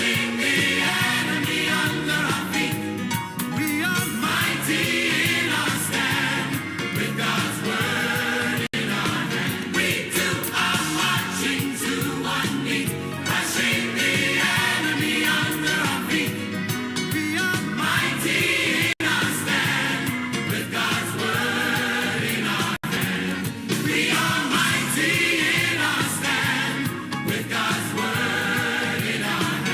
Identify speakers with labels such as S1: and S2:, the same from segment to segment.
S1: crushing the enemy under our feet. We are mighty in our stand, with God's word in our hand. We too are marching to one beat, crushing the enemy under our feet. We are mighty in our stand, with God's word in our hand. We are mighty in our stand, with God's word in our hand.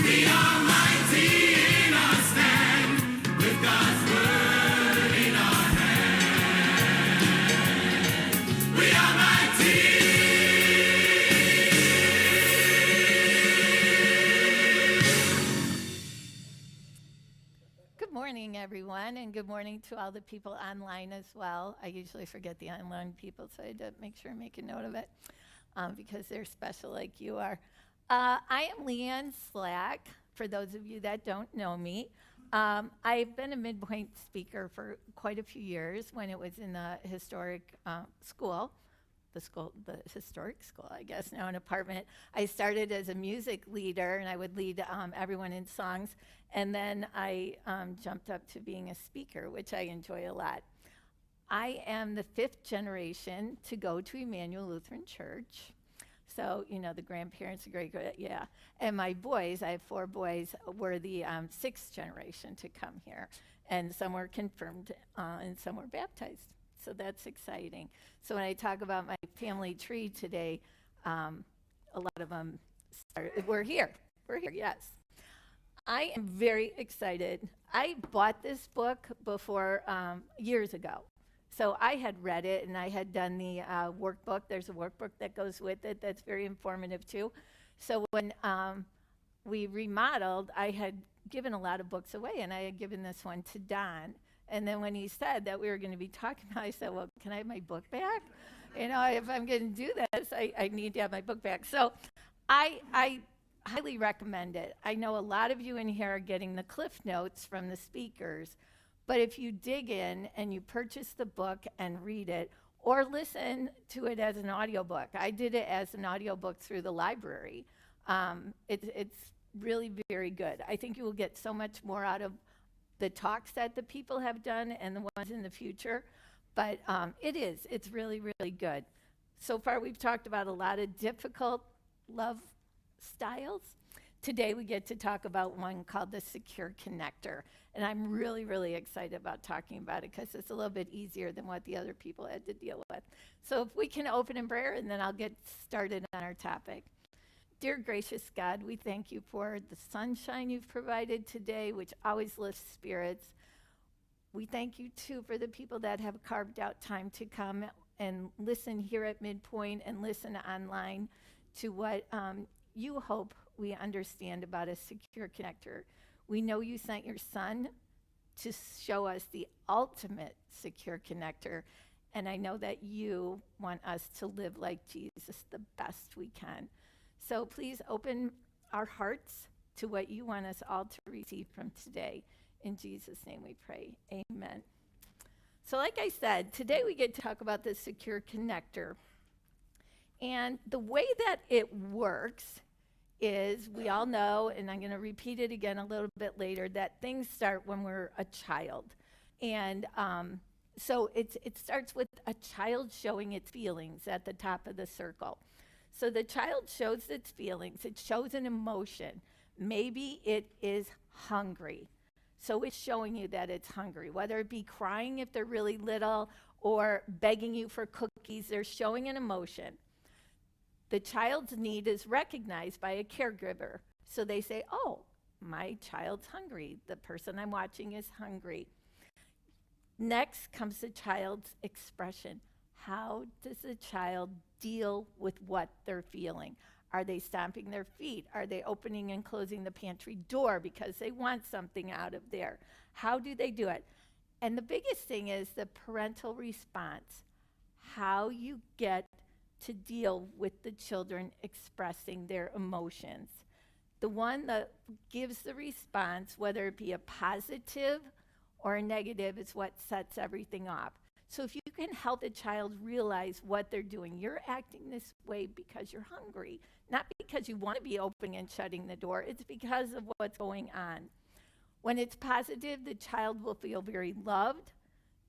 S1: We are mighty in our stand, with God's word in our hand. We are mighty.
S2: Good morning, everyone, and good morning to all the people online as well. I usually forget the online people, so I had to make sure I make a note of it because they're special like you are. I am Leeann Slack, for those of you that don't know me. I've been a Mid-Pointe speaker for quite a few years when it was in the historic school. The historic school, I guess, now an apartment. I started as a music leader, and I would lead everyone in songs, and then I jumped up to being a speaker, which I enjoy a lot. I am the 5th generation to go to Emmanuel Lutheran Church. So, you know, the grandparents, yeah. And my boys, I have 4 boys, were the 6th generation to come here. And some were confirmed and some were baptized. So that's exciting. So when I talk about my family tree today, a lot of them we're here, yes. I am very excited. I bought this book before years ago. So I had read it and I had done the workbook. There's a workbook that goes with it that's very informative too. So when we remodeled, I had given a lot of books away, and I had given this one to Don. And then when he said that we were going to be talking about it, I said, well, can I have my book back? You know, if I'm going to do this, I need to have my book back. So I highly recommend it. I know a lot of you in here are getting the Cliff Notes from the speakers, but if you dig in and you purchase the book and read it, or listen to it as an audiobook. I did it as an audiobook through the library. It's really very good. I think you will get so much more out of the talks that the people have done and the ones in the future, but it's really, really good. So far we've talked about a lot of difficult love styles. Today we get to talk about one called the secure connector, and I'm really, really excited about talking about it because it's a little bit easier than what the other people had to deal with. So if we can open in prayer, and then I'll get started on our topic. Dear gracious God, we thank you for the sunshine you've provided today, which always lifts spirits. We thank you, too, for the people that have carved out time to come and listen here at Mid-Pointe and listen online to what you hope we understand about a secure connector. We know you sent your son to show us the ultimate secure connector, and I know that you want us to live like Jesus the best we can. So please open our hearts to what you want us all to receive from today. In Jesus' name we pray, amen. So like I said, today we get to talk about the secure connector. And the way that it works is, we all know, and I'm going to repeat it again a little bit later, that things start when we're a child. And so it starts with a child showing its feelings at the top of the circle. So the child shows its feelings, it shows an emotion. Maybe it is hungry. So it's showing you that it's hungry, whether it be crying if they're really little or begging you for cookies, they're showing an emotion. The child's need is recognized by a caregiver. So they say, oh, my child's hungry. The person I'm watching is hungry. Next comes the child's expression. How does the child deal with what they're feeling? Are they stomping their feet? Are they opening and closing the pantry door because they want something out of there? How do they do it? And the biggest thing is the parental response. How you get to deal with the children expressing their emotions. The one that gives the response, whether it be a positive or a negative, is what sets everything off. So if you can help the child realize what they're doing, you're acting this way because you're hungry, not because because you want to be opening and shutting the door. It's because of what's going on. When it's positive, the child will feel very loved.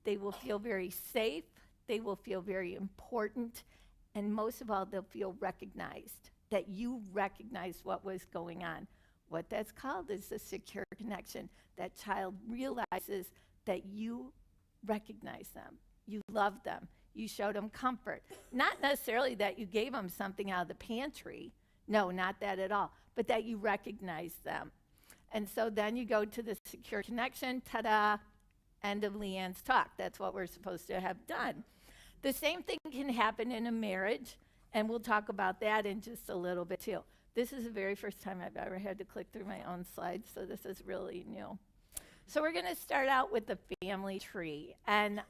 S2: They will feel very safe. They will feel very important. And most of all, they'll feel recognized, that you recognize what was going on. What that's called is a secure connection. That child realizes that you recognize them. You love them. You showed them comfort. Not necessarily that you gave them something out of the pantry. No, not that at all. But that you recognize them. And so then you go to the secure connection. Ta-da! End of Leeann's talk. That's what we're supposed to have done. The same thing can happen in a marriage, and we'll talk about that in just a little bit too. This is the very first time I've ever had to click through my own slides, so this is really new. So we're going to start out with the family tree. And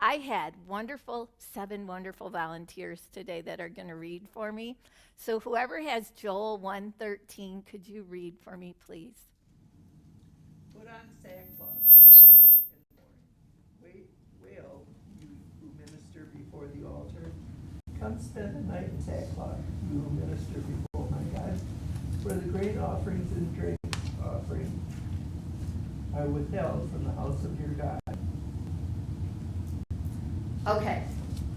S2: I had 7 wonderful volunteers today that are going to read for me. So whoever has Joel 1:13, could you read for me, please?
S3: Put on sackcloth, your priest and mourn. Wail, you who minister before the altar. Come spend the night in sackcloth, you who minister before my God. For the grain offerings and drink offering I withheld from the house of your God.
S2: Okay,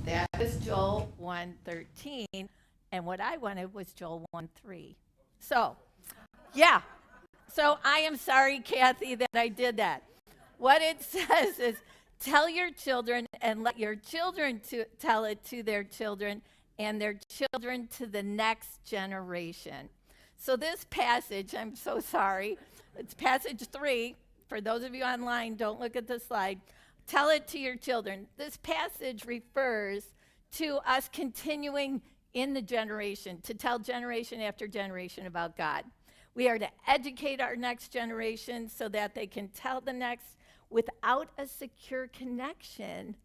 S2: that was Joel 1:13, and what I wanted was Joel 1:3. So, yeah. So I am sorry, Kathy, that I did that. What it says is, tell your children and let your children tell it to their children and their children to the next generation. So this passage, I'm so sorry, it's passage 3. For those of you online, don't look at the slide. Tell it to your children. This passage refers to us continuing in the generation, to tell generation after generation about God. We are to educate our next generation so that they can tell the next. Without a secure connection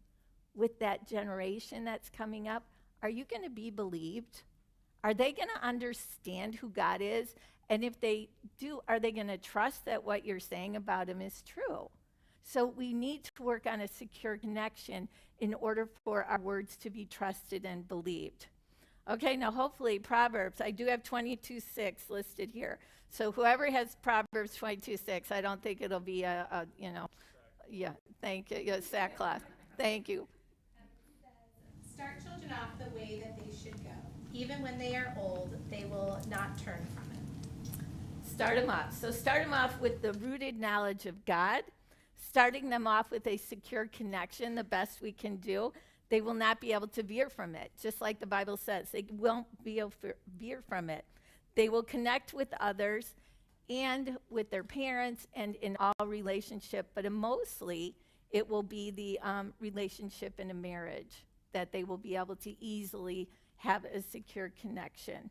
S2: with that generation that's coming up, are you going to be believed? Are they going to understand who God is? And if they do, are they going to trust that what you're saying about him is true? So we need to work on a secure connection in order for our words to be trusted and believed. Okay, now hopefully Proverbs, I do have 22:6 listed here. So whoever has Proverbs 22:6, I don't think it'll be yeah, thank you, yeah, sackcloth. Thank you.
S4: Start children off the way that they should go. Even when they are old, they will not turn from it.
S2: Start them off. So start them off with the rooted knowledge of God, starting them off with a secure connection, the best we can do. They will not be able to veer from it, just like the Bible says. They won't be able to veer from it. They will connect with others and with their parents and in all relationship, but mostly it will be the relationship in a marriage that they will be able to easily have a secure connection.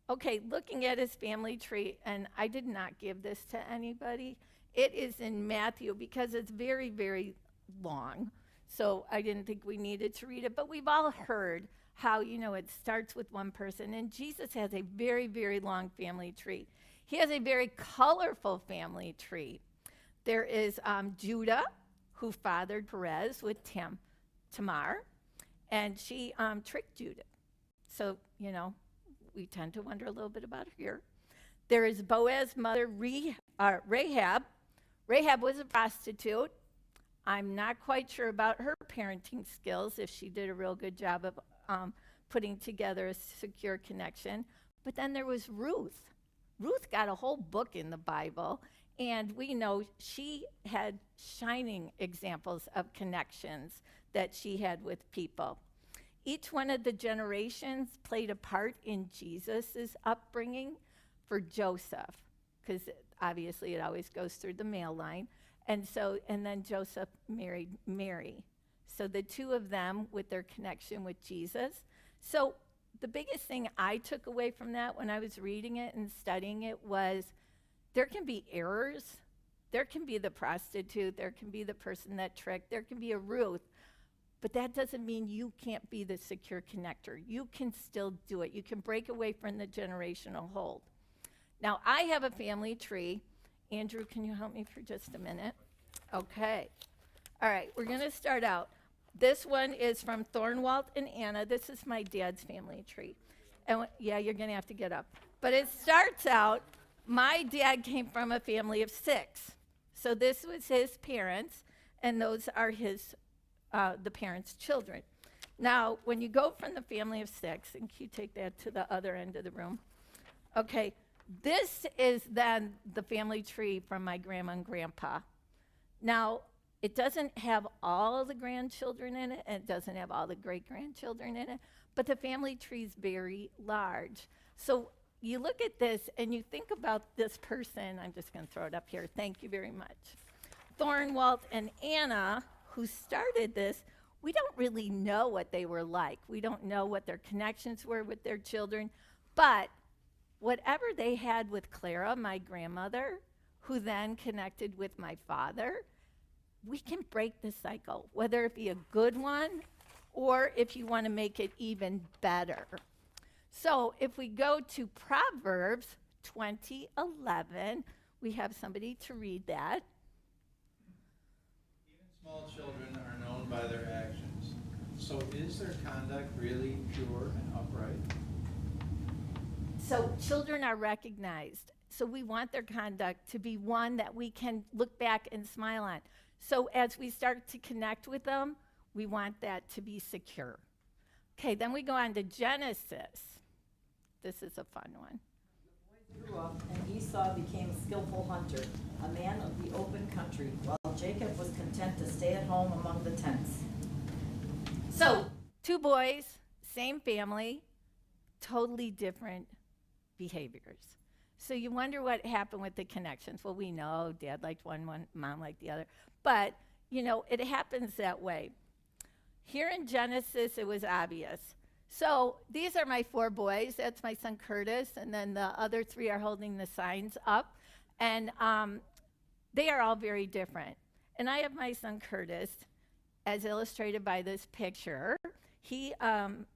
S2: Okay, looking at his family tree, and I did not give this to anybody. It is in Matthew because it's very, very long. So I didn't think we needed to read it, but we've all heard how, it starts with one person, and Jesus has a very, very long family tree. He has a very colorful family tree. There is Judah, who fathered Perez with Tamar, and she tricked Judah. So, we tend to wonder a little bit about her. There is Boaz's mother, Rahab. Rahab was a prostitute. I'm not quite sure about her parenting skills, if she did a real good job of putting together a secure connection. But then there was Ruth. Ruth got a whole book in the Bible, and we know she had shining examples of connections that she had with people. Each one of the generations played a part in Jesus' upbringing. For Joseph, because obviously it always goes through the male line, and then Joseph married Mary. So the two of them with their connection with Jesus. So the biggest thing I took away from that when I was reading it and studying it was there can be errors. There can be the prostitute. There can be the person that tricked. There can be a Ruth. But that doesn't mean you can't be the secure connector. You can still do it. You can break away from the generational hold. Now, I have a family tree. Andrew, can you help me for just a minute? Okay. All right, we're going to start out. This one is from Thornwald and Anna. This is my dad's family tree. And yeah, you're going to have to get up. But it starts out, my dad came from a family of 6. So this was his parents, and those are his, the parents' children. Now, when you go from the family of 6, and can you take that to the other end of the room? Okay, this is then the family tree from my grandma and grandpa. Now, it doesn't have all the grandchildren in it, and it doesn't have all the great-grandchildren in it, but the family tree is very large. So you look at this, and you think about this person. I'm just going to throw it up here. Thank you very much. Thornwalt and Anna, who started this, we don't really know what they were like. We don't know what their connections were with their children, but whatever they had with Clara, my grandmother, who then connected with my father, we can break the cycle, whether it be a good one or if you want to make it even better. So if we go to Proverbs 20:11, we have somebody to read that.
S5: Even small children are known by their actions. So is their conduct really pure and upright?
S2: So children are recognized. So we want their conduct to be one that we can look back and smile on. So as we start to connect with them, we want that to be secure. Okay, then we go on to Genesis. This is a fun one.
S6: The boy grew up, and Esau became a skillful hunter, a man of the open country, while Jacob was content to stay at home among the tents.
S2: So 2 boys, same family, totally different behaviors. So you wonder what happened with the connections. Well, we know dad liked one, mom liked the other. But, you know, it happens that way. Here in Genesis, it was obvious. So these are my 4 boys. That's my son Curtis, and then the other 3 are holding the signs up. And they are all very different. And I have my son Curtis, as illustrated by this picture. He,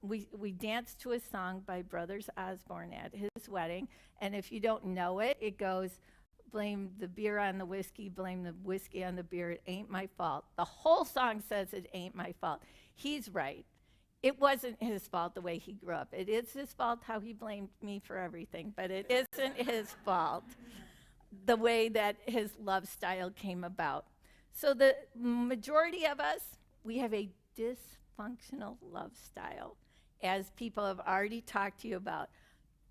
S2: we danced to a song by Brothers Osborne at his wedding. And if you don't know it, it goes, blame the beer on the whiskey, blame the whiskey on the beer, it ain't my fault. The whole song says it ain't my fault. He's right. It wasn't his fault the way he grew up. It is his fault how he blamed me for everything, but it isn't his fault the way that his love style came about. So the majority of us, we have a dysfunctional love style, as people have already talked to you about.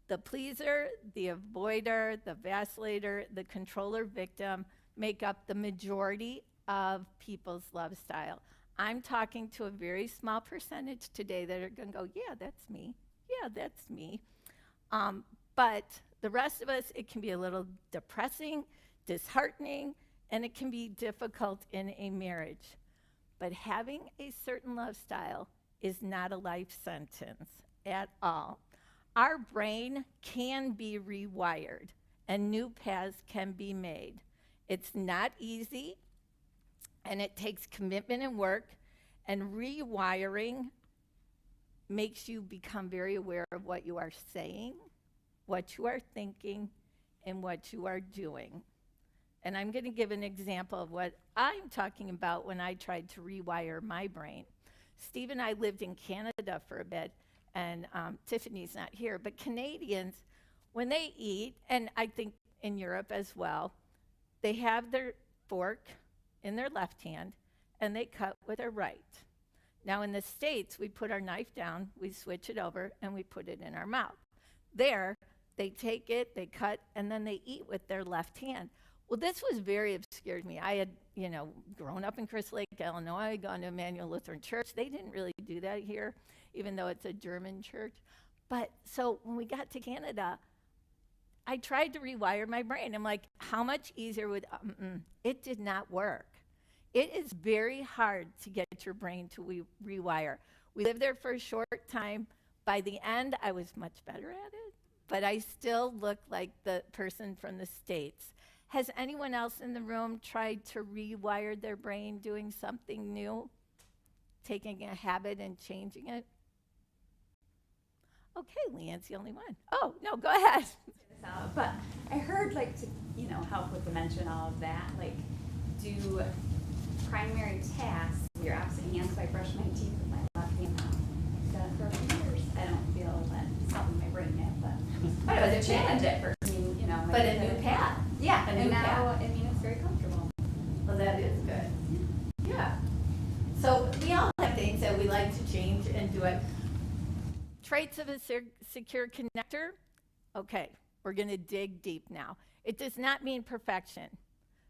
S2: The pleaser, the avoider, the vacillator, the controller victim make up the majority of people's love style. I'm talking to a very small percentage today that are going to go, yeah, that's me. Yeah, that's me. But the rest of us, it can be a little depressing, disheartening, and it can be difficult in a marriage. But having a certain love style is not a life sentence at all. Our brain can be rewired, and new paths can be made. It's not easy, and it takes commitment and work, and rewiring makes you become very aware of what you are saying, what you are thinking, and what you are doing. And I'm going to give an example of what I'm talking about when I tried to rewire my brain. Steve and I lived in Canada for a bit, and Tiffany's not here, but Canadians, when they eat, and I think in Europe as well, they have their fork in their left hand, and they cut with their right. Now in the States, we put our knife down, we switch it over, and we put it in our mouth. There, they take it, they cut, and then they eat with their left hand. Well, this was very obscure to me. I had, grown up in Crystal Lake, Illinois, gone to Emmanuel Lutheran Church. They didn't really do that here, even though it's a German church. But so when we got to Canada, I tried to rewire my brain. I'm like, how much easier would, it did not work. It is very hard to get your brain to rewire. We lived there for a short time. By the end, I was much better at it, but I still look like the person from the States. Has anyone else in the room tried to rewire their brain doing something new? Taking a habit and changing it? Okay, Leeann's the only one. Oh, no, go ahead.
S7: But I heard, to help with dementia and all of that, do primary tasks with your opposite hand, so I brush my teeth with my left hand now. I've done it for a few years. I don't feel that it's helping my to challenge it first. I mean, you know.
S2: But
S7: maybe
S2: a new
S7: that-
S2: path.
S7: Yeah,
S2: A
S7: and
S2: new
S7: now,
S2: path.
S7: I mean, it's very comfortable.
S2: Well, that is good. Yeah. So we all have things that we like to change and do it. Traits of a secure connector. Okay, we're going to dig deep now. It does not mean perfection.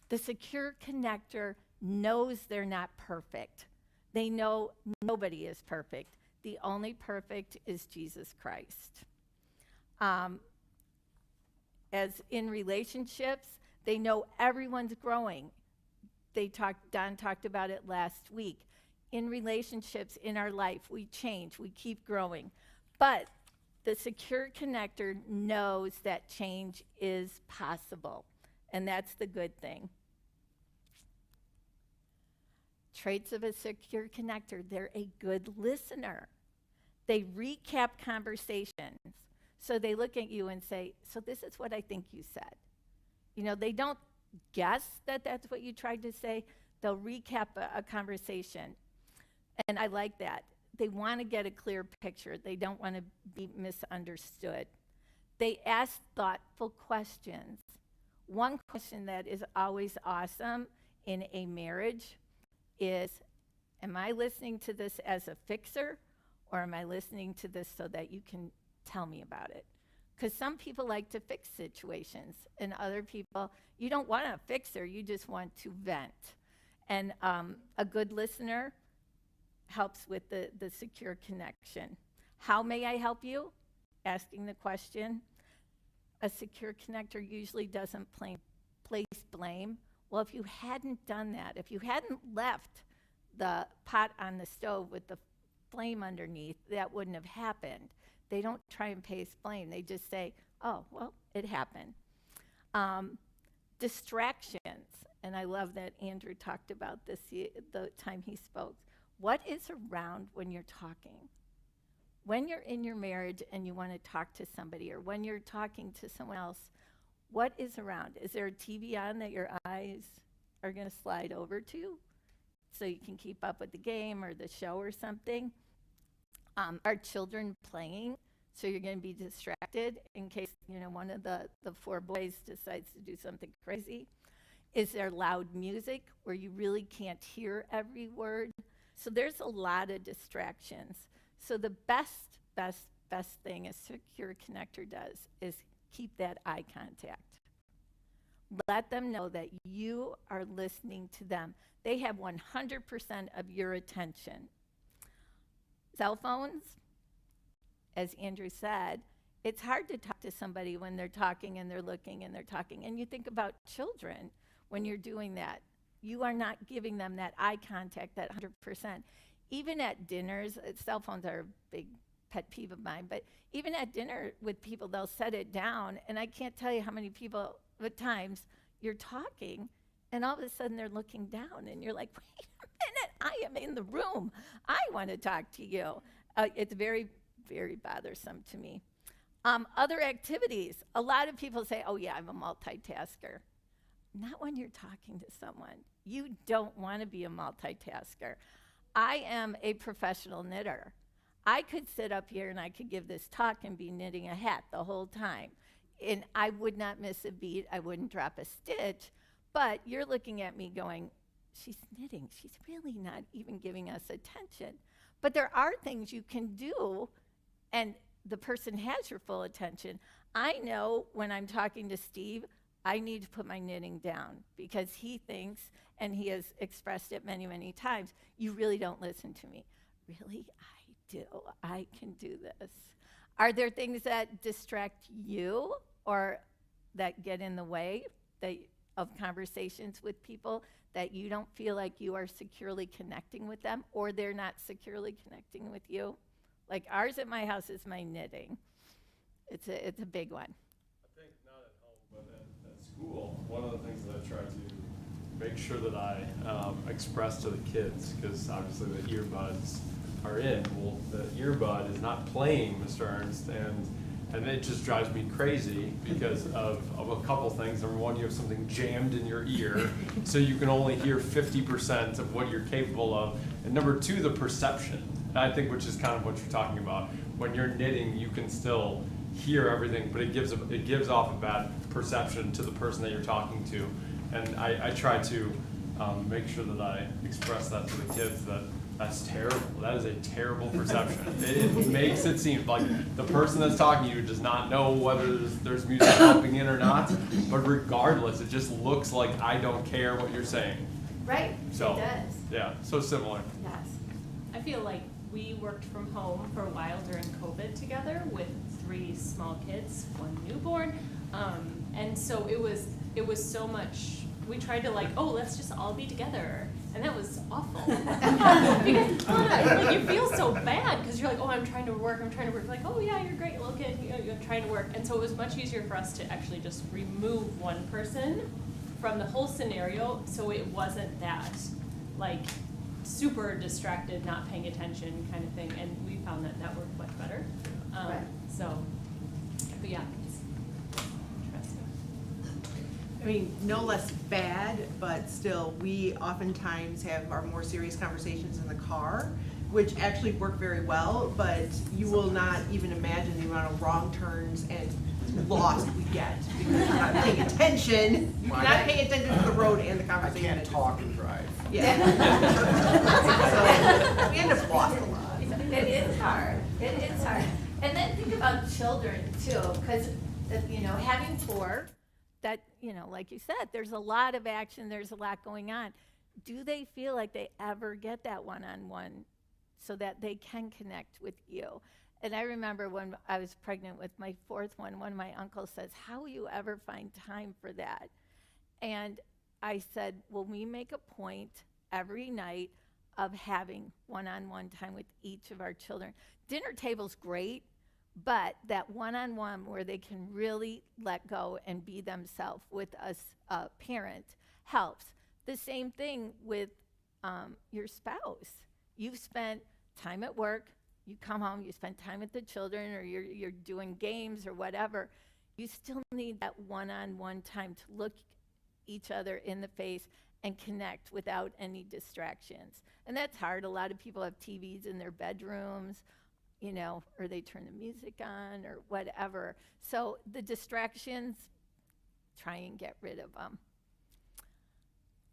S2: The secure connector knows they're not perfect. They know nobody is perfect. The only perfect is Jesus Christ. As in relationships, they know everyone's growing. Don talked about it last week. In relationships, in our life, we change, we keep growing. But the secure connector knows that change is possible, and that's the good thing. Traits of a secure connector, they're a good listener. They recap conversations. So they look at you and say, so this is what I think you said. You know, they don't guess that that's what you tried to say. They'll recap a conversation. And I like that. They want to get a clear picture. They don't want to be misunderstood. They ask thoughtful questions. One question that is always awesome in a marriage is, am I listening to this as a fixer, or am I listening to this so that you can tell me about it? Because some people like to fix situations, and other people, you don't want a fixer, you just want to vent. And a good listener helps with the secure connection. How may I help you? Asking the question. A secure connector usually doesn't place blame. Well, if you hadn't done that, if you hadn't left the pot on the stove with the flame underneath, that wouldn't have happened. They don't try and place blame. They just say, oh, well, it happened. Distractions, and I love that Andrew talked about this the time he spoke. What is around when you're talking? When you're in your marriage and you want to talk to somebody, or when you're talking to someone else, what is around? Is there a TV on that your eyes are going to slide over to so you can keep up with the game or the show or something? Are children playing so you're going to be distracted in case, you know, one of the four boys decides to do something crazy? Is there loud music where you really can't hear every word? So there's a lot of distractions. So the best thing a secure connector does is keep that eye contact. Let them know that you are listening to them. They have 100% of your attention. Cell phones, as Andrew said, it's hard to talk to somebody when they're talking and they're looking and they're talking. And you think about children when you're doing that. You are not giving them that eye contact, that 100%. Even at dinners, cell phones are a big pet peeve of mine, but even at dinner with people, they'll set it down, and I can't tell you how many people, at times, you're talking, and all of a sudden they're looking down, and you're like, wait a minute, I am in the room. I want to talk to you. It's very, very bothersome to me. Other activities. A lot of people say, oh yeah, I'm a multitasker. Not when you're talking to someone. You don't want to be a multitasker. I am a professional knitter. I could sit up here and I could give this talk and be knitting a hat the whole time. And I would not miss a beat. I wouldn't drop a stitch. But you're looking at me going, she's knitting. She's really not even giving us attention. But there are things you can do, and the person has your full attention. I know when I'm talking to Steve, I need to put my knitting down because he thinks, and he has expressed it many, many times, you really don't listen to me. Really? I do. I can do this. Are there things that distract you or that get in the way of conversations with people that you don't feel like you are securely connecting with them, or they're not securely connecting with you? Like ours at my house is my knitting. It's a big one.
S8: I think not at home, but at school, one of the things that I try to make sure that I express to the kids, because obviously the earbuds are in. Well, the earbud is not playing, Mr. Ernst, and it just drives me crazy because of a couple things. Number one, you have something jammed in your ear, so you can only hear 50% of what you're capable of. And number two, the perception, I think, which is kind of what you're talking about. When you're knitting, you can still hear everything, but it gives off a bad perception to the person that you're talking to. And I try to make sure that I express that to the kids that that's terrible. That is a terrible perception. It makes it seem like the person that's talking to you does not know whether there's music helping in or not. But regardless, it just looks like I don't care what you're saying.
S2: Right,
S8: So,
S2: it does.
S8: yeah, so similar.
S2: Yes.
S9: I feel like we worked from home for a while during COVID together with 3 small kids, 1 newborn. And so it was so much, we tried to like, oh, let's just all be together. And that was awful. Because like, you feel so bad because you're like, oh, I'm trying to work. Like, oh yeah, you're great, little kid, you're trying to work. And so it was much easier for us to actually just remove one person from the whole scenario, so it wasn't that like super distracted, not paying attention kind of thing. And we found that worked much better.
S2: Right.
S9: So, but yeah, it's interesting.
S10: I mean, no less bad, but still, we oftentimes have our more serious conversations in the car, which actually work very well, but you will not even imagine the amount of wrong turns and lost we get because you're not paying attention. You cannot pay attention to the road and the
S11: I
S10: conversation.
S11: can't talk and drive.
S10: Yeah. So, we end up lost a lot.
S2: It is hard. It is hard. And then think about children too, because, having 4, that, like you said, there's a lot of action, there's a lot going on. Do they feel like they ever get that one-on-one so that they can connect with you? And I remember when I was pregnant with my 4th one of my uncles says, how will you ever find time for that? And I said, well, we make a point every night of having one-on-one time with each of our children. Dinner table's great, but that one-on-one where they can really let go and be themselves with a parent helps. The same thing with your spouse. You've spent time at work, you come home, you spend time with the children, or you're doing games or whatever. You still need that one-on-one time to look each other in the face and connect without any distractions. And that's hard. A lot of people have TVs in their bedrooms, or they turn the music on or whatever. So the distractions, try and get rid of them.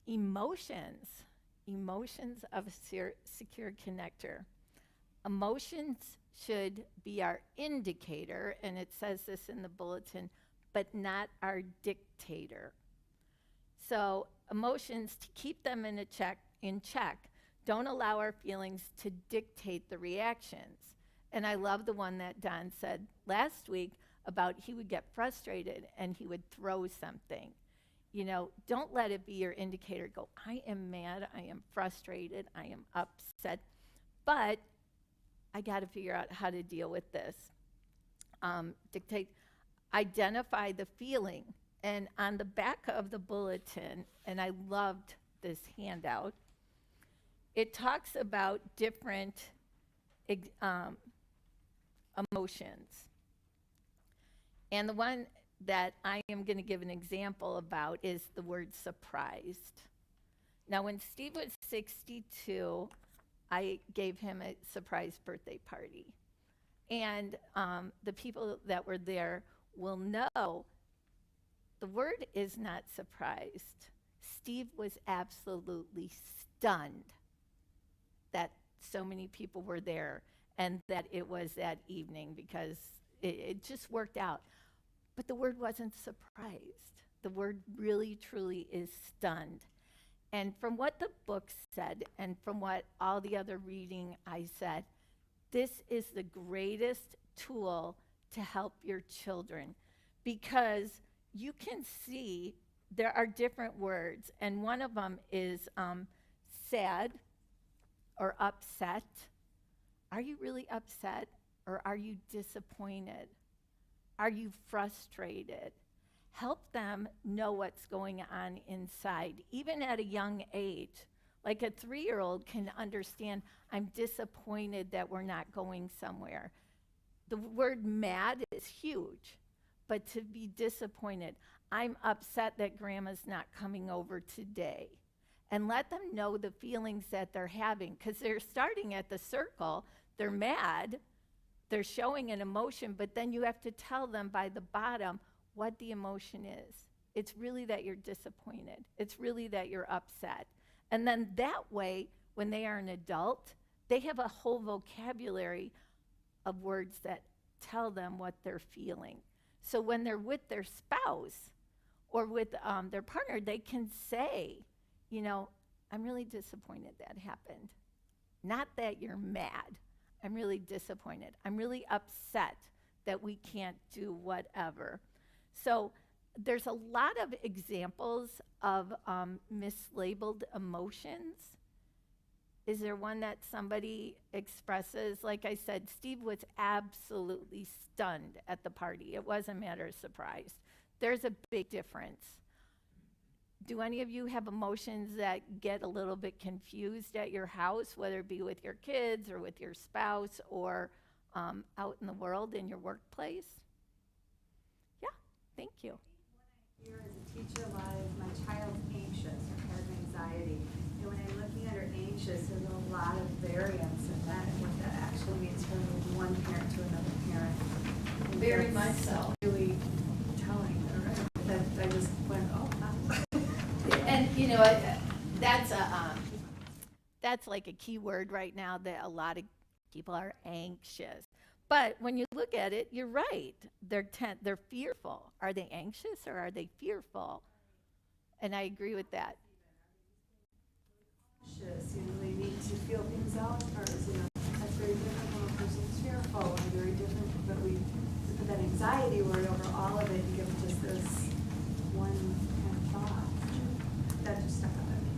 S2: Emotions of a secure connector. Emotions should be our indicator, and it says this in the bulletin, but not our dictator. So emotions, to keep them in check, don't allow our feelings to dictate the reactions. And I love the one that Don said last week about he would get frustrated and he would throw something. Don't let it be your indicator. Go, I am mad, I am frustrated, I am upset, but I got to figure out how to deal with this. Identify the feeling. And on the back of the bulletin, and I loved this handout, it talks about different emotions. And the one that I am going to give an example about is the word surprised. Now, when Steve was 62, I gave him a surprise birthday party. And the people that were there will know the word is not surprised. Steve was absolutely stunned that so many people were there and that it was that evening because it just worked out. But the word wasn't surprised. The word really, truly is stunned. And from what the book said and from what all the other reading I said, this is the greatest tool to help your children because you can see there are different words, and one of them is sad or upset. Are you really upset or are you disappointed? Are you frustrated? Help them know what's going on inside, even at a young age. Like a 3-year-old can understand, I'm disappointed that we're not going somewhere. The word mad is huge, but to be disappointed, I'm upset that grandma's not coming over today. And let them know the feelings that they're having, because they're starting at the circle, they're mad, they're showing an emotion, but then you have to tell them by the bottom what the emotion is. It's really that you're disappointed. It's really that you're upset. And then that way, when they are an adult, they have a whole vocabulary of words that tell them what they're feeling. So when they're with their spouse or with their partner, they can say, you know, I'm really disappointed that happened. Not that you're mad. I'm really disappointed. I'm really upset that we can't do whatever. So there's a lot of examples of mislabeled emotions. Is there one that somebody expresses? Like I said, Steve was absolutely stunned at the party. It was a matter of surprise. There's a big difference. Do any of you have emotions that get a little bit confused at your house, whether it be with your kids or with your spouse or out in the world in your workplace? Yeah, thank you.
S11: Here as a teacher, a lot of my child's anxious or has anxiety. And when I'm looking at her anxious, there's a lot of variance in that and what that actually means from one parent to another parent. And
S6: Very
S11: that's
S6: much so.
S11: Really telling, all right? That I just went, oh, wow.
S2: And you know, that's like a key word right now that a lot of people are anxious. But when you look at it, you're right. They're fearful. Are they anxious or are they fearful? And I agree with that.
S11: Anxious, they need to feel things out first, that's very different when a person's fearful and very different, but we put that anxiety word over all of it and give just this one kind of thought. That just stuck up at me.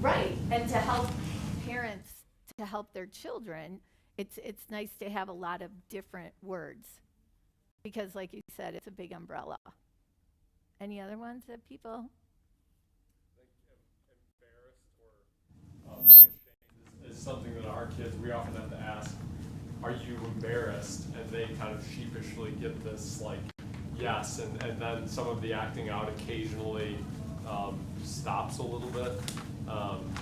S2: Right, and to help parents to help their children, it's nice to have a lot of different words because, like you said, it's a big umbrella. Any other ones that people?
S8: Embarrassed or ashamed is something that our kids, we often have to ask, are you embarrassed? And they kind of sheepishly get this like, yes, and then some of the acting out occasionally stops a little bit,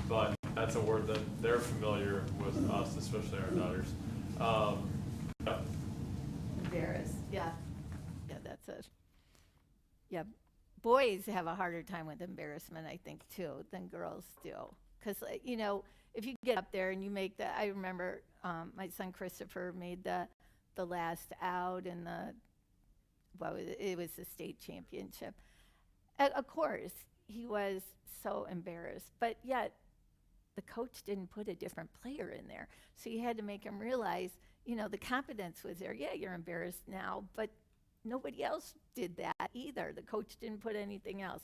S8: but that's a word that they're familiar with us, especially our daughters. Yeah.
S2: Embarrassed, yeah. Yeah, that's it. Yeah, boys have a harder time with embarrassment, I think, too, than girls do. Because, if you get up there and you make I remember my son Christopher made the last out in it was the state championship. Of course, he was so embarrassed, but yet the coach didn't put a different player in there. So you had to make him realize, the confidence was there. Yeah, you're embarrassed now, but nobody else did that either. The coach didn't put anything else.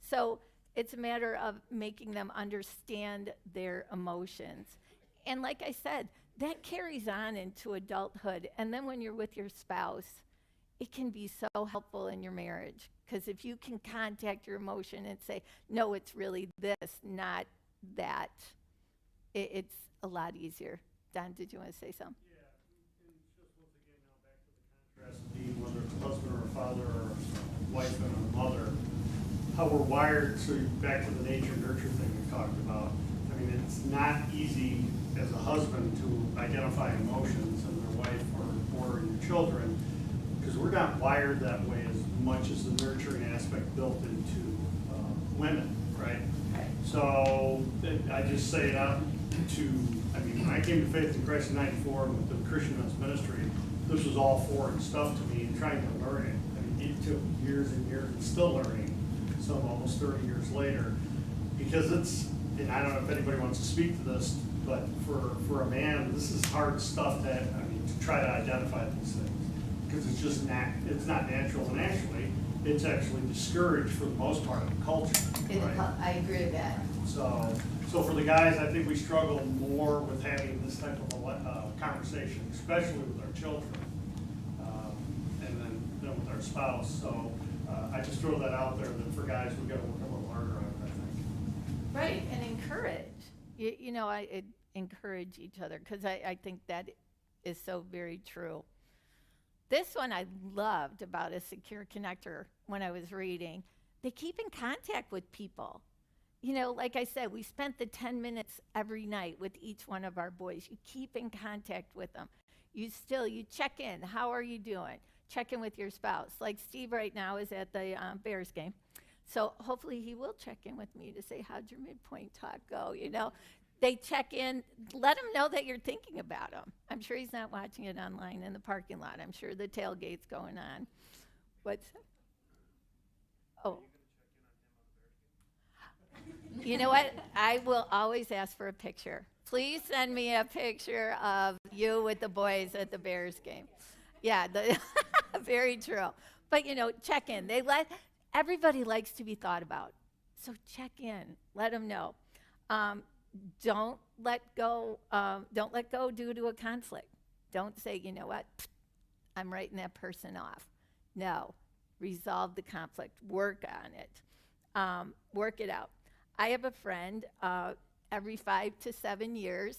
S2: So it's a matter of making them understand their emotions. And like I said, that carries on into adulthood. And then when you're with your spouse, it can be so helpful in your marriage. Because if you can contact your emotion and say, no, it's really this, not that, it's a lot easier. Don, did you want to say something?
S12: Yeah, and just once again now back to the contrast of being whether it's a husband or a father or a wife and a mother, how we're wired to back to the nature nurture thing we talked about. I mean, it's not easy as a husband to identify emotions in their wife or in your children because we're not wired that way as much as the nurturing aspect built into women, right? So I just say it out when I came to faith in Christ in '94 with the Christian Men's Ministry, this was all foreign stuff to me and trying to learn it. I mean, it took years and years and still learning, some almost 30 years later, because and I don't know if anybody wants to speak to this, but for a man, this is hard stuff to try to identify these things, because it's not natural, and actually, it's actually discouraged for the most part in the culture. Right?
S2: I agree with that.
S12: So for the guys, I think we struggle more with having this type of a conversation, especially with our children, and then with our spouse. So I just throw that out there that for guys, we've got to work a little harder on it, I think.
S2: Right, and encourage. I encourage each other because I think that is so very true. This one I loved about a secure connector when I was reading. They keep in contact with people. Like I said, we spent the 10 minutes every night with each one of our boys. You keep in contact with them. You check in. How are you doing? Check in with your spouse. Like Steve right now is at the Bears game. So hopefully he will check in with me to say, how'd your Mid-Pointe talk go? You know, they check in. Let him know that you're thinking about him. I'm sure he's not watching it online in the parking lot. I'm sure the tailgate's going on. What's Oh. You know what? I will always ask for a picture. Please send me a picture of you with the boys at the Bears game. Yeah, very true. But, you know, check in. Everybody likes to be thought about. So check in. Let them know. Don't let go due to a conflict. Don't say, you know what, I'm writing that person off. No. Resolve the conflict. Work on it. Work it out. I have a friend, every 5 to 7 years,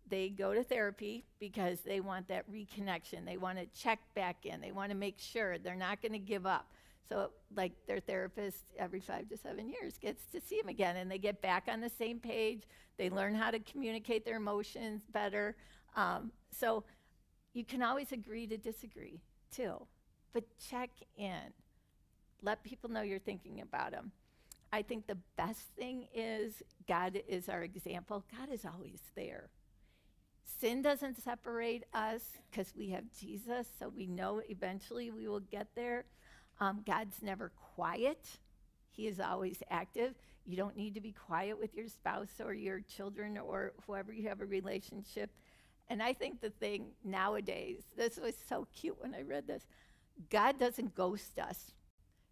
S2: they go to therapy because they want that reconnection. They want to check back in. They want to make sure they're not going to give up. So, like, their therapist every 5 to 7 years gets to see them again, and they get back on the same page. They learn how to communicate their emotions better. So you can always agree to disagree, too. But check in. Let people know you're thinking about them. I think the best thing is God is our example. God is always there. Sin doesn't separate us because we have Jesus, so we know eventually we will get there. God's never quiet. He is always active. You don't need to be quiet with your spouse or your children or whoever you have a relationship. And I think the thing nowadays, this was so cute when I read this, God doesn't ghost us.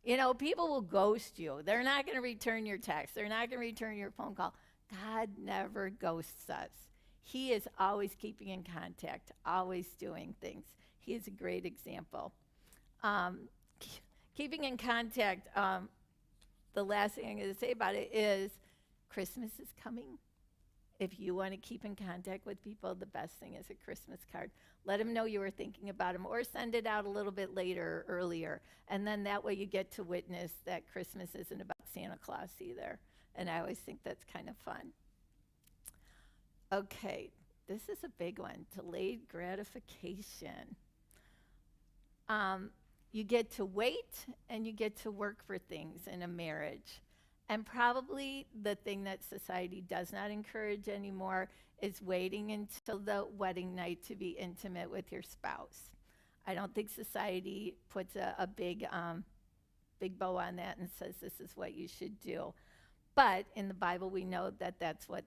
S2: You know, people will ghost you. They're not going to return your text. They're not going to return your phone call. God never ghosts us. He is always keeping in contact, always doing things. He is a great example. Keeping in contact, the last thing I'm going to say about it is Christmas is coming. If you want to keep in contact with people, the best thing is a Christmas card. Let them know you were thinking about them, or send it out a little bit later or earlier. And then that way you get to witness that Christmas isn't about Santa Claus either. And I always think that's kind of fun. Okay, this is a big one, delayed gratification. You get to wait and you get to work for things in a marriage. And probably the thing that society does not encourage anymore is waiting until the wedding night to be intimate with your spouse. I don't think society puts a big bow on that and says this is what you should do. But in the Bible, we know that that's what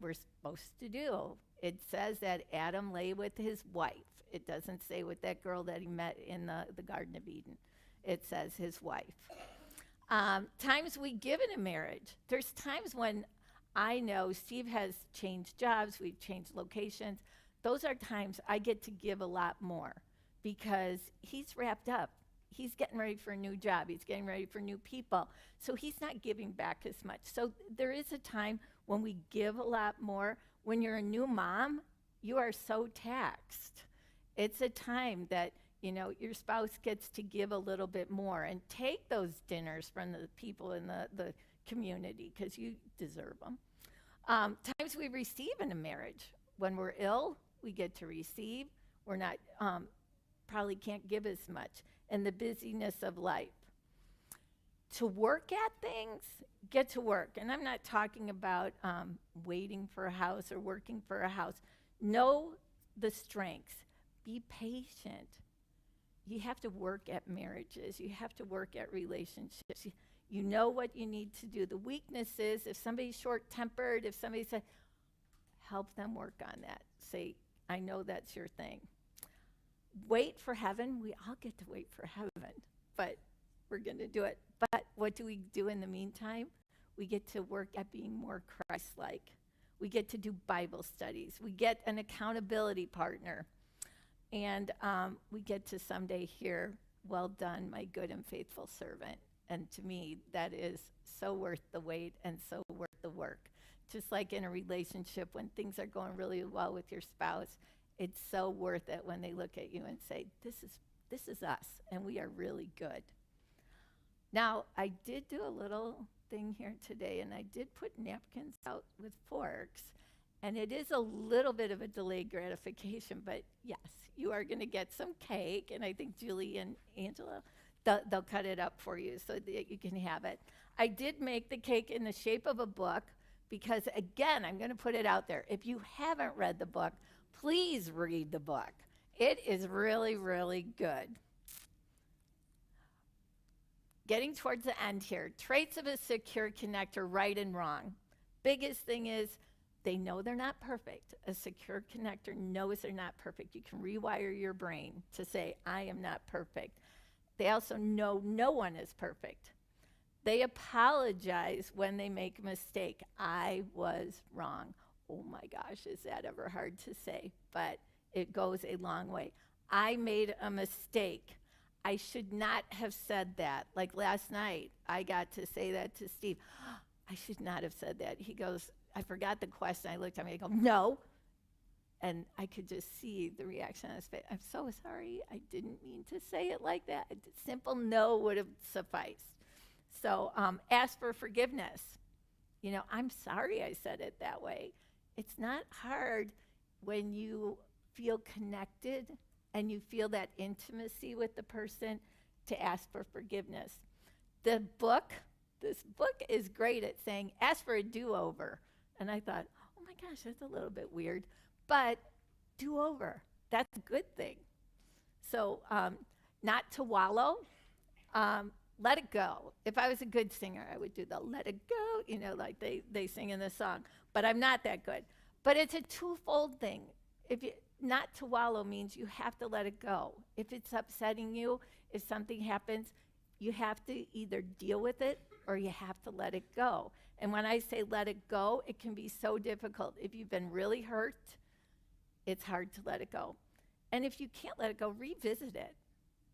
S2: we're supposed to do. It says that Adam lay with his wife. It doesn't say with that girl that he met in the Garden of Eden. It says his wife. Times we give in a marriage. There's times when I know Steve has changed jobs, we've changed locations. Those are times I get to give a lot more because he's wrapped up. He's getting ready for a new job. He's getting ready for new people. So he's not giving back as much. So there is a time when we give a lot more. When you're a new mom, you are so taxed. It's a time that you know, your spouse gets to give a little bit more and take those dinners from the people in the community because you deserve them. Times we receive in a marriage. When we're ill, we get to receive. We're not, probably can't give as much in the busyness of life. To work at things, get to work. And I'm not talking about waiting for a house or working for a house. Know the strengths. Be patient. You have to work at marriages. You have to work at relationships. You know what you need to do. The weakness is if somebody's short-tempered, if somebody says, help them work on that. Say, I know that's your thing. Wait for heaven. We all get to wait for heaven, but we're going to do it. But what do we do in the meantime? We get to work at being more Christ-like. We get to do Bible studies. We get an accountability partner. And we get to someday hear, well done, my good and faithful servant. And to me, that is so worth the wait and so worth the work. Just like in a relationship, when things are going really well with your spouse, it's so worth it when they look at you and say, this is us, and we are really good. Now, I did do a little thing here today, and I did put napkins out with forks. And it is a little bit of a delayed gratification, but yes, you are going to get some cake. And I think Julie and Angela, they'll cut it up for you so that you can have it. I did make the cake in the shape of a book because, again, I'm going to put it out there. If you haven't read the book, please read the book. It is really, really good. Getting towards the end here, traits of a secure connector, right and wrong. Biggest thing is they know they're not perfect. A secure connector knows they're not perfect. You can rewire your brain to say, I am not perfect. They also know no one is perfect. They apologize when they make a mistake. I was wrong. Oh my gosh, is that ever hard to say? But it goes a long way. I made a mistake. I should not have said that. Like last night, I got to say that to Steve. I should not have said that. He goes, I forgot the question. I looked at me, I go, no. And I could just see the reaction on his face. I'm so sorry. I didn't mean to say it like that. A simple no would have sufficed. So ask for forgiveness. You know, I'm sorry I said it that way. It's not hard when you feel connected and you feel that intimacy with the person to ask for forgiveness. This book is great at saying, ask for a do-over. And I thought, oh my gosh, that's a little bit weird. But do-over, that's a good thing. So not to wallow, let it go. If I was a good singer, I would do the let it go, you know, like they sing in the song. But I'm not that good. But it's a twofold thing. Not to wallow means you have to let it go. If it's upsetting you, if something happens, you have to either deal with it or you have to let it go. And when I say let it go, it can be so difficult. If you've been really hurt, it's hard to let it go. And if you can't let it go, revisit it.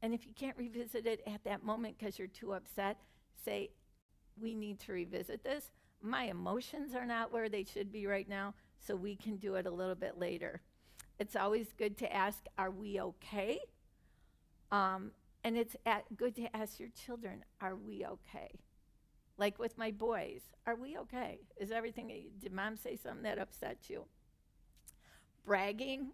S2: And if you can't revisit it at that moment because you're too upset, say, we need to revisit this. My emotions are not where they should be right now, so we can do it a little bit later. It's always good to ask, are we okay? And it's good to ask your children, are we okay? Like with my boys, are we okay? Is everything, did mom say something that upset you? Bragging,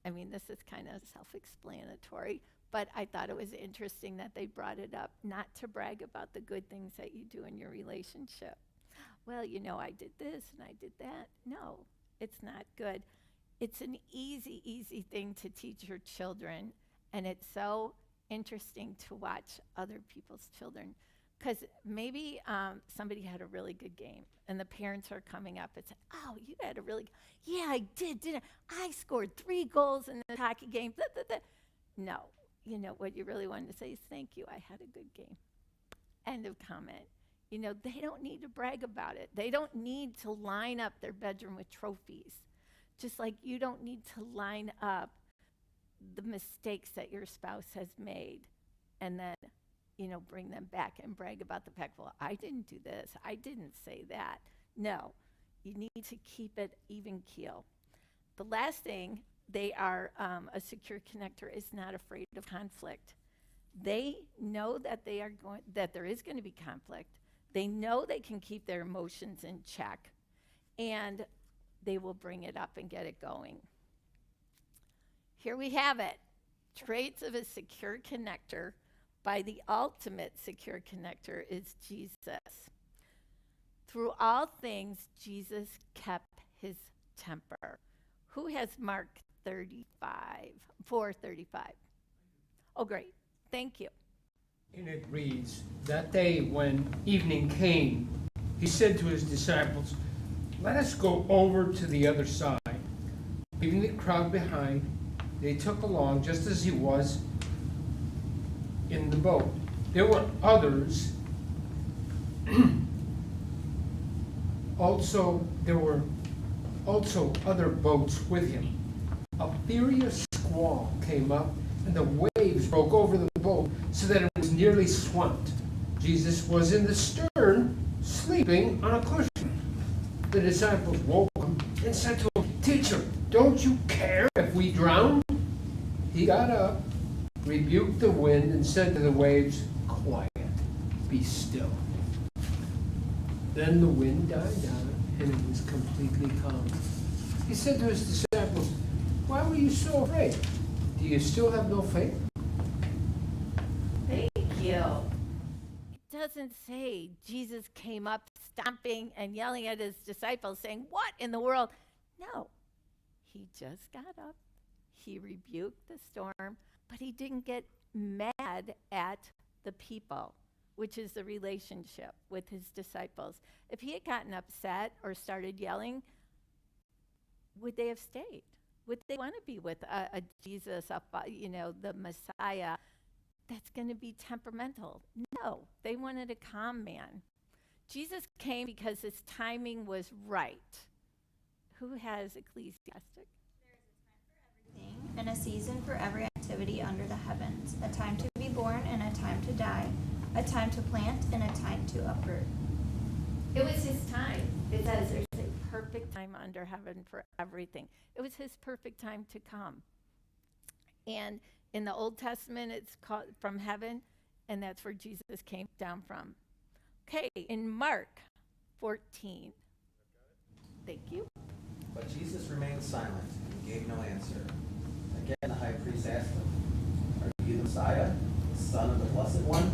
S2: I mean, this is kind of self-explanatory, but I thought it was interesting that they brought it up, not to brag about the good things that you do in your relationship. Well, you know, I did this and I did that. No, it's not good. It's an easy, easy thing to teach your children, and it's so interesting to watch other people's children. Because maybe somebody had a really good game, and the parents are coming up and saying, oh, you had a really, yeah, I did, didn't I? I scored 3 goals in the hockey game. Blah, blah, blah. No, you know, what you really wanted to say is, thank you, I had a good game. End of comment. You know, they don't need to brag about it. They don't need to line up their bedroom with trophies. Just like you don't need to line up the mistakes that your spouse has made and then, you know, bring them back and brag about the fact, well, I didn't do this, I didn't say that. No, you need to keep it even keel. The last thing, they are, a secure connector is not afraid of conflict. They know that that there is going to be conflict. They know they can keep their emotions in check, and they will bring it up and get it going. Here we have it. Traits of a secure connector by the ultimate secure connector is Jesus. Through all things, Jesus kept his temper. Who has Mark 4:35? Oh, great. Thank you.
S13: And it reads, that day when evening came, he said to his disciples, let us go over to the other side. Leaving the crowd behind, they took along just as he was in the boat. There were others. There were also other boats with him. A furious squall came up, and the waves broke over the boat so that it was nearly swamped. Jesus was in the stern, sleeping on a cushion. The disciples woke him and said to him, Teacher, don't you care if we drown? He got up, rebuked the wind, and said to the waves, Quiet, be still. Then the wind died down, and it was completely calm. He said to his disciples, "Why were you so afraid? Do you still have no faith?"
S2: Thank you. It doesn't say Jesus came up stomping and yelling at his disciples saying, "What in the world?" No, he just got up. He rebuked the storm, but he didn't get mad at the people, which is the relationship with his disciples. If he had gotten upset or started yelling, would they have stayed? Would they want to be with a Jesus, the Messiah that's going to be temperamental? No, they wanted a calm man. Jesus came because his timing was right. Who has Ecclesiastic?
S14: And a season for every activity under the heavens, a time to be born and a time to die, a time to plant and a time to uproot.
S2: It was his time. It says there's a perfect time under heaven for everything. It was his perfect time to come. And in the Old Testament, it's called from heaven, and that's where Jesus came down from. Okay, in Mark 14. Thank you.
S15: But Jesus remained silent and gave no answer. Again the high priest asked him, "Are you the Messiah, the Son of the Blessed One?"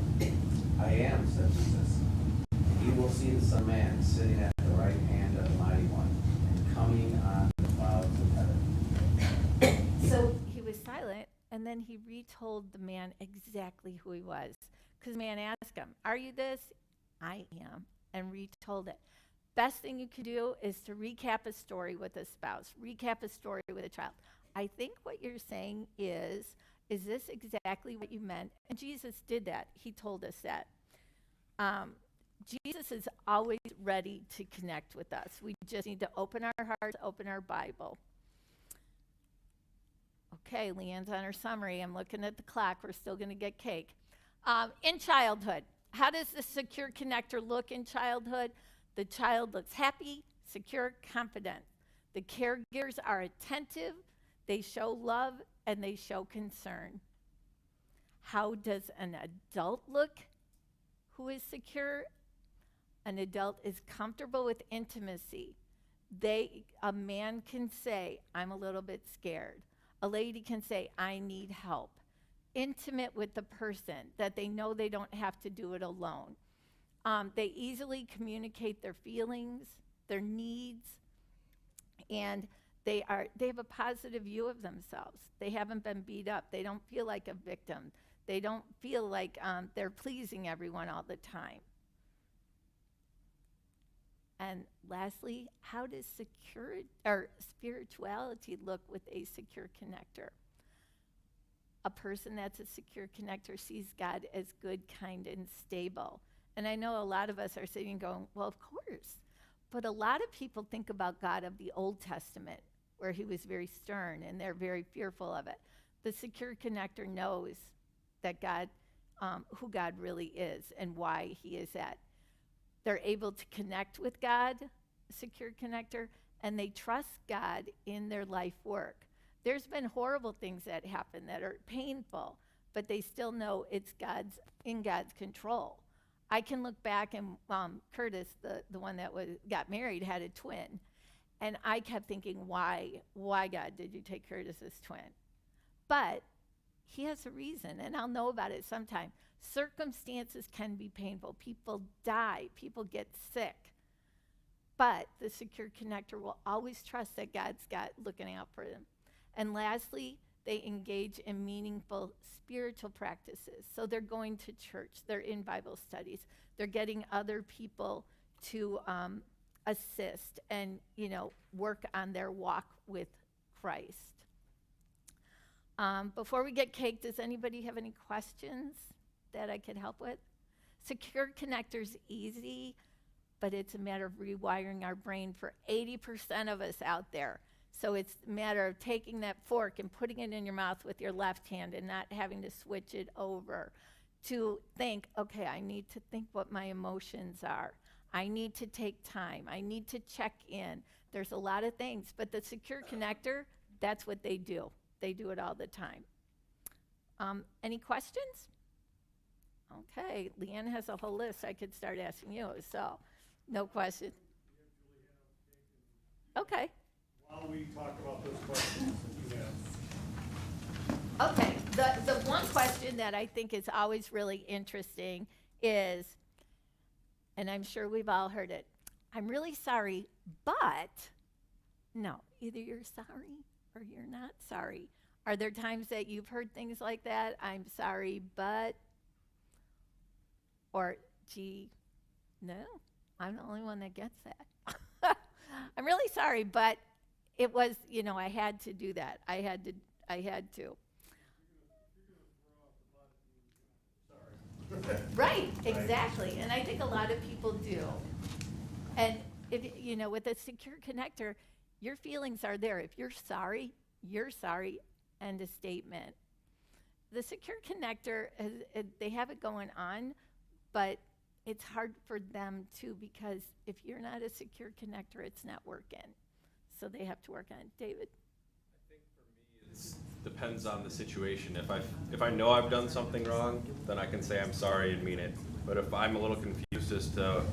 S15: "I am," said Jesus. "And you will see the Son of Man sitting at the right hand of the Mighty One, and coming on the clouds of heaven."
S2: So he was silent, and then he retold the man exactly who he was. Because the man asked him, "Are you this?" "I am," and retold it. Best thing you can do is to recap a story with a spouse, recap a story with a child. I think what you're saying is this exactly what you meant? And Jesus did that. He told us that. Jesus is always ready to connect with us. We just need to open our hearts, open our Bible. Okay, Leann's on her summary. I'm looking at the clock. We're still going to get cake. In childhood, how does the secure connector look in childhood? The child looks happy, secure, confident. The caregivers are attentive, they show love, and they show concern. How does an adult look who is secure? An adult is comfortable with intimacy. A man can say, "I'm a little bit scared." A lady can say, "I need help." Intimate with the person, that they know they don't have to do it alone. They easily communicate their feelings, their needs, and they have a positive view of themselves. They haven't been beat up. They don't feel like a victim. They don't feel like they're pleasing everyone all the time. And lastly, how does spirituality look with a secure connector? A person that's a secure connector sees God as good, kind, and stable. And I know a lot of us are sitting going, "Well, of course." But a lot of people think about God of the Old Testament, where he was very stern and they're very fearful of it. The secure connector knows that God, who God really is and why he is that. They're able to connect with God, secure connector, and they trust God in their life work. There's been horrible things that happen that are painful, but they still know it's in God's control. I can look back and Curtis, the one that got married, had a twin. And I kept thinking, why God did you take Curtis's twin? But he has a reason, and I'll know about it sometime. Circumstances can be painful. People die. People get sick. But the secure connector will always trust that God's looking out for them. And lastly, they engage in meaningful spiritual practices. So they're going to church, they're in Bible studies, they're getting other people to assist and work on their walk with Christ. Before we get cake, does anybody have any questions that I could help with? Secure connector's easy, but it's a matter of rewiring our brain for 80% of us out there. So it's a matter of taking that fork and putting it in your mouth with your left hand and not having to switch it over to think, okay, I need to think what my emotions are. I need to take time. I need to check in. There's a lot of things, but the secure connector, that's what they do. They do it all the time. Any questions? Okay, Leann has a whole list I could start asking you, so no questions. Okay.
S12: While we talk about those questions that you have.
S2: Okay, the one question that I think is always really interesting is, and I'm sure we've all heard it, I'm really sorry, but, no, either you're sorry or you're not sorry. Are there times that you've heard things like that? I'm sorry, but, or, gee, no, I'm the only one that gets that. I'm really sorry, but it was, I had to do that. I had to. Right, exactly. And I think a lot of people do. And if with a secure connector, your feelings are there. If you're sorry, end of statement. The secure connector, they have it going on, but it's hard for them too, because if you're not a secure connector, it's not working. So they have to work on it. David?
S8: I think for me, it depends on the situation. If I know I've done something wrong, then I can say I'm sorry and mean it. But if I'm a little confused as to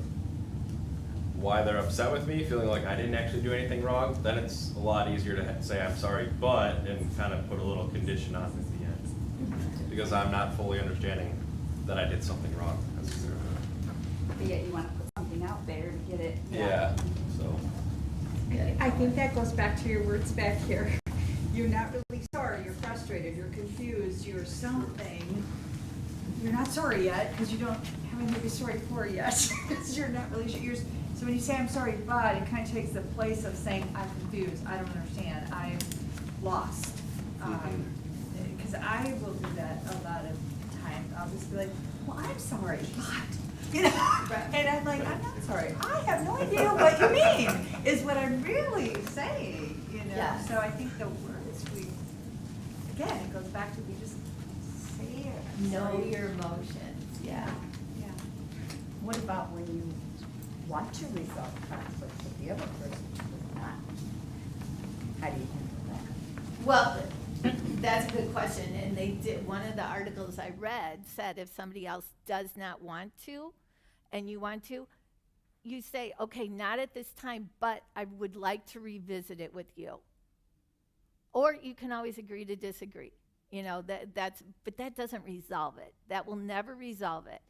S8: why they're upset with me, feeling like I didn't actually do anything wrong, then it's a lot easier to say I'm sorry, but, and kind of put a little condition on it at the end. Because I'm not fully understanding that I did something wrong.
S7: But yet you want to put something out there to get it.
S8: Yeah, so.
S11: I think that goes back to your words back here. You're not really sorry, you're frustrated, you're confused, you're something. You're not sorry yet, because you don't have anything to be sorry for yet, because you're not really sure. So when you say I'm sorry, but, it kind of takes the place of saying I'm confused, I don't understand, I'm lost. Because I will do that a lot of times. I'll just be like, well, I'm sorry, but. Right. And I'm like, I'm not sorry. I have no idea what you mean, is what I'm really saying,
S2: Yes.
S11: So I think the words again, it goes back to we just say it.
S2: Know your emotions, yeah.
S11: Yeah.
S6: What about when you want to resolve conflicts with the other person does not? How do you handle that?
S2: Well, that's a good question. And they did, one of the articles I read said if somebody else does not want to, and you want to, you say, okay, not at this time, but I would like to revisit it with you. Or you can always agree to disagree. But that doesn't resolve it. That will never resolve it.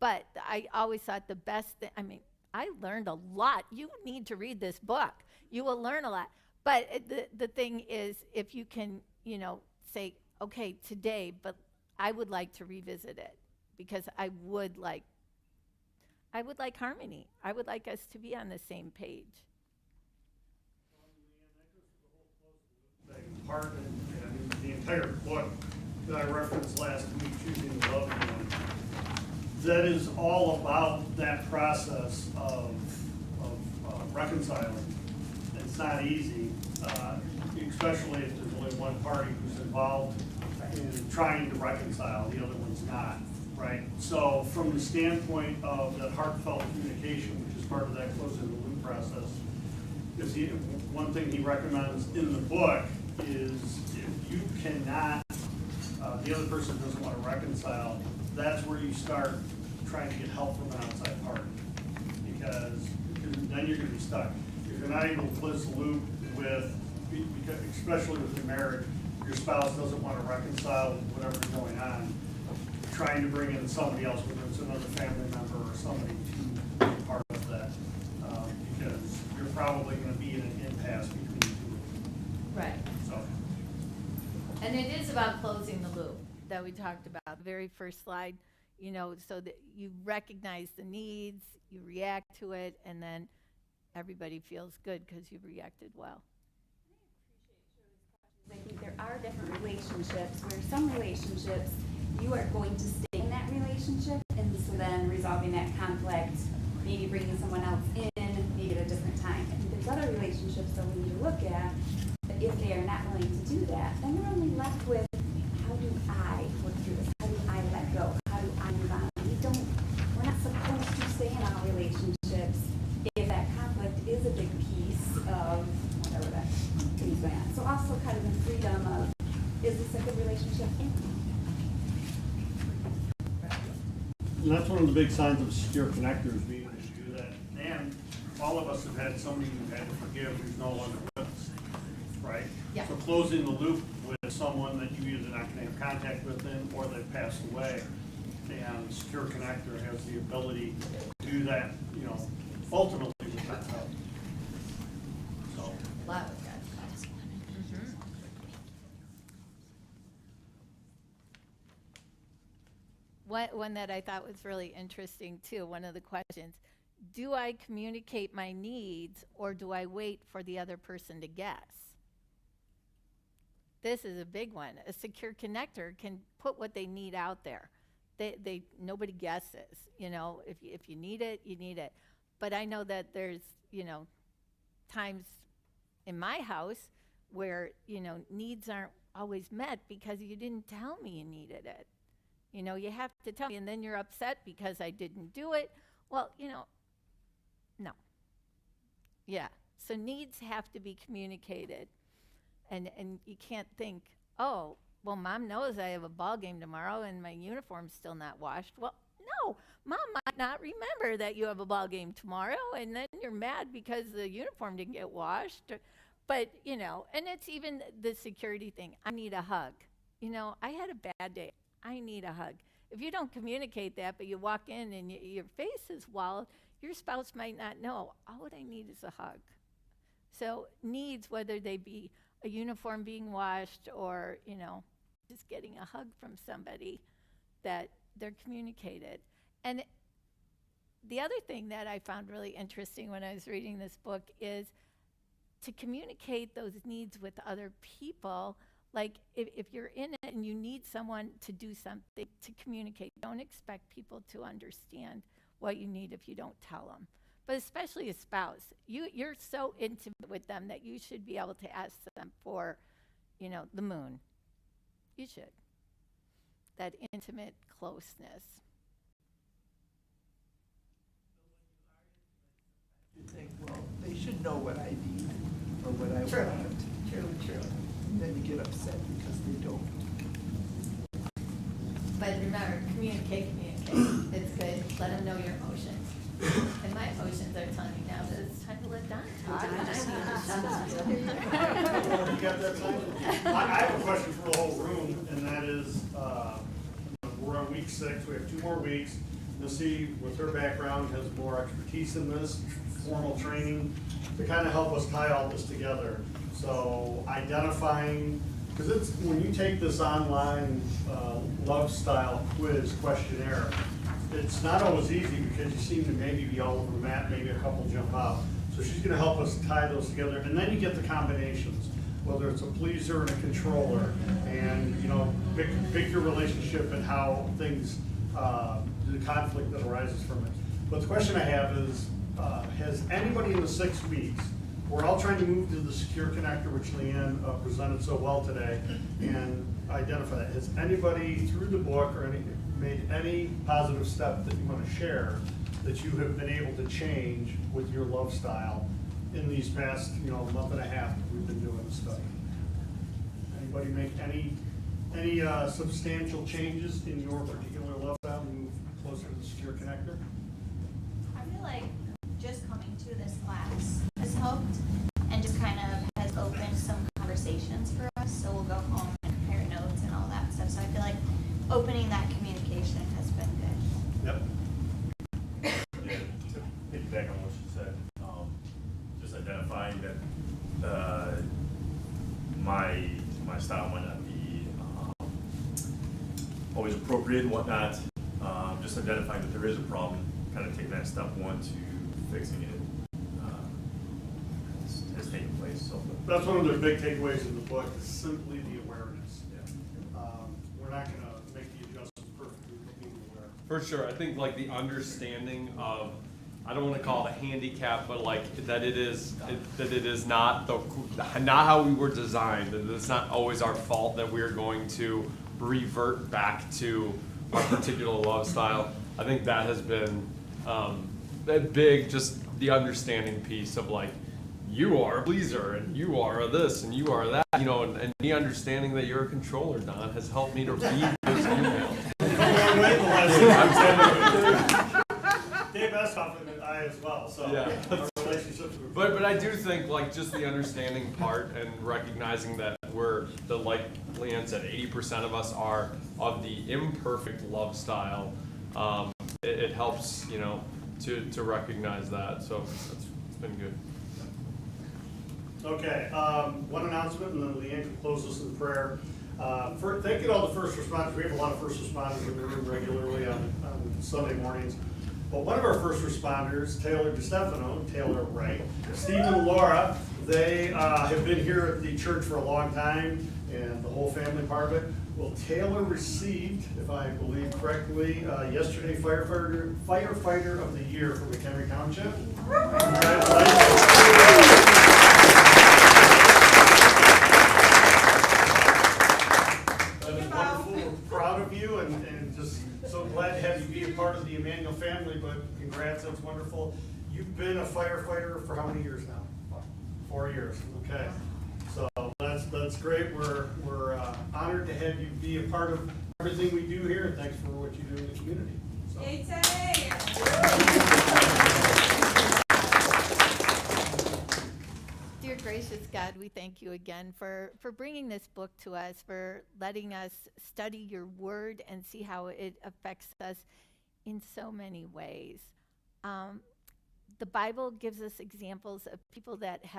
S2: But I always thought the best thing, I learned a lot. You need to read this book. You will learn a lot. But the thing is, if you can, say, okay, today, but I would like to revisit it because I would like harmony. I would like us to be on the same page.
S12: Part and the entire book that I referenced last week, Choosing the Loved One, that is all about that process of reconciling. It's not easy, especially if there's only one party who's involved in trying to reconcile, the other one's not, right? So from the standpoint of that heartfelt communication, which is part of that closing the loop process, is one thing he recommends in the book is if you cannot, the other person doesn't want to reconcile, that's where you start trying to get help from an outside party. Because then you're going to be stuck. If you're not able to close the loop with, especially with your marriage, your spouse doesn't want to reconcile whatever's going on, trying to bring in somebody else, whether it's another family member or somebody to be part of that, because you're probably going to be in an impasse between the two of you.
S2: Right.
S12: So.
S2: And it is about closing the loop that we talked about, the very first slide, so that you recognize the needs, you react to it, and then everybody feels good because you've reacted well.
S7: I think there are different relationships where some relationships you are going to stay in that relationship, and so then resolving that conflict, maybe bringing someone else in, maybe at a different time. I think there's other relationships that we need to look at, that if they are not willing to do that, then we're only left with, how do I work through this? How do I let go? How do I move on? We're not supposed to stay in our relationships if that conflict is a big piece of whatever that thing's going on. So also kind of the freedom of, is this a good relationship?
S12: And that's one of the big signs of secure connectors being able to do that. And all of us have had somebody who had to forgive who's no longer with us, right?
S2: Yeah.
S12: So closing the loop with someone that you either not gonna have contact with them or they've passed away. And Secure Connector has the ability to do that, you know, ultimately with that help. So.
S2: Love that. Mhm. One that I thought was really interesting too, one of the questions, do I communicate my needs or do I wait for the other person to guess? This is a big one. A secure connector can put what they need out there. Nobody guesses, you know, if you need it, you need it. But I know that there's, you know, times in my house where, you know, needs aren't always met because you didn't tell me you needed it. You know, you have to tell me, and then you're upset because I didn't do it. Well, you know, no. Yeah, so needs have to be communicated. And you can't think, oh, well, Mom knows I have a ball game tomorrow and my uniform's still not washed. Well, no, Mom might not remember that you have a ball game tomorrow, and then you're mad because the uniform didn't get washed. But, you know, and it's even the security thing. I need a hug. You know, I had a bad day. I need a hug. If you don't communicate that, but you walk in and your face is walled, your spouse might not know. All what I need is a hug. So needs, whether they be a uniform being washed or, you know, just getting a hug from somebody, that they're communicated. And the other thing that I found really interesting when I was reading this book is to communicate those needs with other people. Like if you're in it and you need someone to do something, to communicate. Don't expect people to understand what you need if you don't tell them. But especially a spouse, you're so intimate with them that you should be able to ask them for, you know, the moon. You should. That intimate closeness.
S3: You think, well, they should know what I need or what I
S2: True.
S3: want.
S2: True.
S3: And then you get upset because they don't.
S2: But remember, communicate. It's good. Let them know your emotions. And my emotions are telling me now that it's time to let Don talk. And I need to shut up.
S12: You got that time? I have a question for the whole room, and that is, we're on week 6, we have 2 more weeks. Missy, with her background, has more expertise in this, formal training, to kind of help us tie all this together. So identifying, because it's, when you take this online love style quiz questionnaire, it's not always easy because you seem to maybe be all over the map, maybe a couple jump out. So she's gonna help us tie those together, and then you get the combinations, whether it's a pleaser and a controller, and, you know, pick your relationship and how things, the conflict that arises from it. But the question I have is, has anybody in the 6 weeks, we're all trying to move to the secure connector, which Leeann presented so well today, and identify that. Has anybody through the book or made any positive step that you want to share that you have been able to change with your love style in these past, you know, month and a half that we've been doing the study? Anybody make any substantial changes in your particular love style to move closer to the secure connector?
S14: I feel like just coming to this class has helped and just kind of has opened some conversations for us. So we'll go home and compare notes and all that stuff. So I feel like opening that communication has been good.
S12: Yep.
S16: Yeah, to piggyback on what she said, just identifying that my style might not be always appropriate and whatnot. Just identifying that there is a problem, kind of taking that step 1 to fixing it has taken place. So
S12: That's one of the big takeaways in the book, is simply the awareness.
S16: yeah.
S12: We're not gonna make the adjustments perfectly, but being aware.
S8: For sure, I think like the understanding of, I don't want to call it a handicap, but like that it is not not how we were designed. That it's not always our fault that we're going to revert back to our particular love style. I think that has been that big, just the understanding piece of like, you are a pleaser and you are a this and you are that, you know, and me understanding that you're a controller, Don, has helped me to read this email.
S12: Dave Eshoff and I as well, so
S8: Yeah.
S12: our relationships with.
S8: But I do think like just the understanding part and recognizing that like Leanne said, 80% of us are of the imperfect love style. It helps, to recognize that. So it's been good.
S12: Okay, one announcement, and then Leanne can close us in prayer. Thank you to all the first responders. We have a lot of first responders in the room regularly on Sunday mornings. But one of our first responders, Taylor DeStefano, Taylor Wright, Stephen and Laura, they have been here at the church for a long time, and the whole family part of it. Well, Taylor received, if I believe correctly, yesterday Firefighter of the Year from McHenry Township. Congratulations. Proud of you and just so glad to have you be a part of the Emmanuel family, but congrats, that's wonderful. You've been a firefighter for how many years now? 4 years, okay. So that's great. We're honored to have you be a part of everything we do here, and thanks for what you do in the community.
S2: Dear gracious God, we thank you again for bringing this book to us, for letting us study your word and see how it affects us in so many ways. The Bible gives us examples of people that have